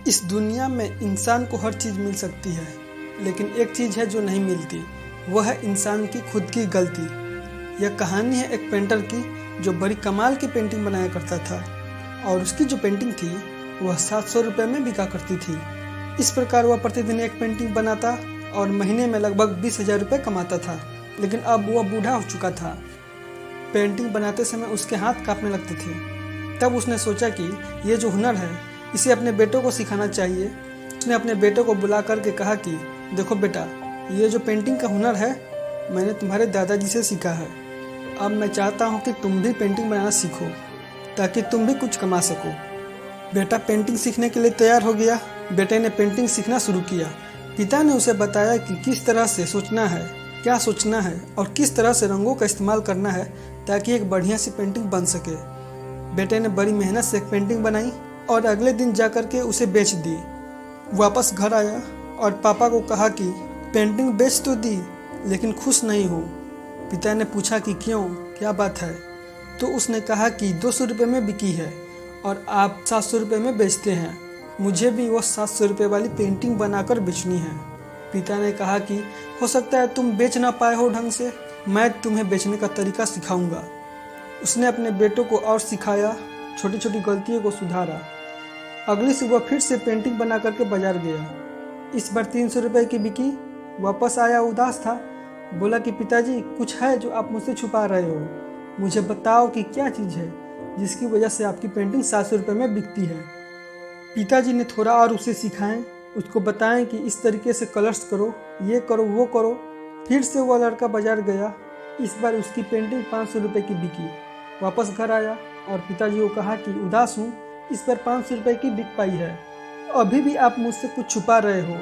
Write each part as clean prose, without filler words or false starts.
इस दुनिया में इंसान को हर चीज़ मिल सकती है, लेकिन एक चीज़ है जो नहीं मिलती, वह है इंसान की खुद की गलती। यह कहानी है एक पेंटर की जो बड़ी कमाल की पेंटिंग बनाया करता था और उसकी जो पेंटिंग थी वह 700 रुपये में बिका करती थी। इस प्रकार वह प्रतिदिन एक पेंटिंग बनाता और महीने में लगभग 20,000 रुपये कमाता था। लेकिन अब वह बूढ़ा हो चुका था। पेंटिंग बनाते समय उसके हाथ कांपने लगते थे। तब उसने सोचा कि ये जो हुनर है इसे अपने बेटों को सिखाना चाहिए। उसने अपने बेटों को बुला करके कहा कि देखो बेटा, ये जो पेंटिंग का हुनर है मैंने तुम्हारे दादाजी से सीखा है। अब मैं चाहता हूँ कि तुम भी पेंटिंग बनाना सीखो ताकि तुम भी कुछ कमा सको। बेटा पेंटिंग सीखने के लिए तैयार हो गया। बेटे ने पेंटिंग सीखना शुरू किया। पिता ने उसे बताया कि किस तरह से सोचना है, क्या सोचना है और किस तरह से रंगों का इस्तेमाल करना है ताकि एक बढ़िया सी पेंटिंग बन सके। बेटे ने बड़ी मेहनत से एक पेंटिंग बनाई और अगले दिन जाकर के उसे बेच दी। वापस घर आया और पापा को कहा कि पेंटिंग बेच तो दी लेकिन खुश नहीं हूँ। पिता ने पूछा कि क्यों, क्या बात है? तो उसने कहा कि 200 रुपये में बिकी है और आप 700 रुपये में बेचते हैं। मुझे भी वो 700 रुपये वाली पेंटिंग बनाकर बेचनी है। पिता ने कहा कि हो सकता है तुम बेच ना पाए हो ढंग से, मैं तुम्हें बेचने का तरीका सिखाऊंगा। उसने अपने बेटों को और सिखाया, छोटी छोटी गलतियों को सुधारा। अगली सुबह फिर से पेंटिंग बना करके बाजार गया। इस बार 300 रुपये की बिकी। वापस आया उदास था। बोला कि पिताजी कुछ है जो आप मुझसे छुपा रहे हो, मुझे बताओ कि क्या चीज़ है जिसकी वजह से आपकी पेंटिंग 700 रुपये में बिकती है। पिताजी ने थोड़ा और उसे सिखाएं, उसको बताएं कि इस तरीके से कलर्स करो, ये करो वो करो। फिर से वह लड़का बाजार गया। इस बार उसकी पेंटिंग 500 रुपये की बिकी। वापस घर आया और पिताजी को कहा कि उदास हूँ, इस बार 500 रुपये की बिक पाई है। अभी भी आप मुझसे कुछ छुपा रहे हो,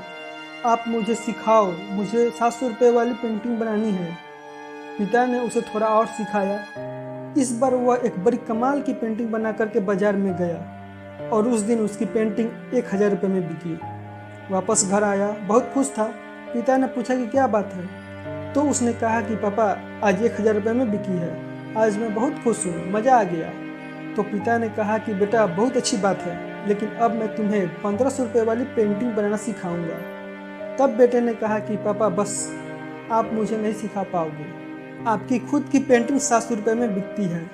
आप मुझे सिखाओ, मुझे 700 रुपये वाली पेंटिंग बनानी है। पिता ने उसे थोड़ा और सिखाया। इस बार वह एक बड़ी कमाल की पेंटिंग बना करके बाजार में गया और उस दिन उसकी पेंटिंग 1000 रुपये में बिकी। वापस घर आया, बहुत खुश था। पिता ने पूछा कि क्या बात है? तो उसने कहा कि पापा आज 1000 रुपये में बिकी है, आज मैं बहुत खुश हूँ, मज़ा आ गया। तो पिता ने कहा कि बेटा बहुत अच्छी बात है, लेकिन अब मैं तुम्हें 1500 रुपये वाली पेंटिंग बनाना सिखाऊंगा। तब बेटे ने कहा कि पापा बस, आप मुझे नहीं सिखा पाओगे, आपकी खुद की पेंटिंग 700 रुपये में बिकती है,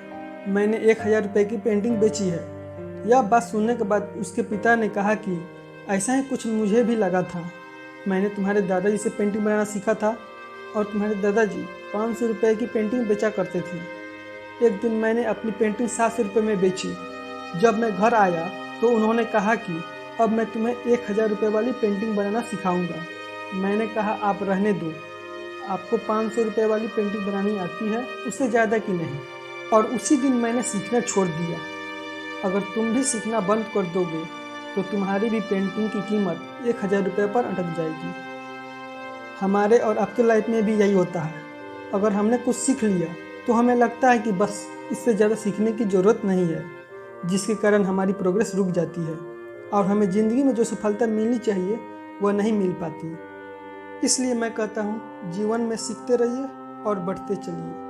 मैंने 1000 रुपये की पेंटिंग बेची है। यह बात सुनने के बाद उसके पिता ने कहा कि ऐसा ही कुछ मुझे भी लगा था। मैंने तुम्हारे दादाजी से पेंटिंग बनाना सीखा था और तुम्हारे दादाजी 500 रुपये की पेंटिंग बेचा करते थे। एक दिन मैंने अपनी पेंटिंग 700 रुपये में बेची। जब मैं घर आया तो उन्होंने कहा कि अब मैं तुम्हें 1000 रुपये वाली पेंटिंग बनाना सिखाऊंगा। मैंने कहा आप रहने दो, आपको 500 रुपये वाली पेंटिंग बनानी आती है, उससे ज़्यादा की नहीं। और उसी दिन मैंने सीखना छोड़ दिया। अगर तुम भी सीखना बंद कर दोगे तो तुम्हारी भी पेंटिंग की कीमत 1000 रुपये पर अटक जाएगी। हमारे और आपके लाइफ में भी यही होता है। अगर हमने कुछ सीख लिया तो हमें लगता है कि बस इससे ज़्यादा सीखने की ज़रूरत नहीं है, जिसके कारण हमारी प्रोग्रेस रुक जाती है और हमें ज़िंदगी में जो सफलता मिलनी चाहिए वह नहीं मिल पाती। इसलिए मैं कहता हूँ जीवन में सीखते रहिए और बढ़ते चलिए।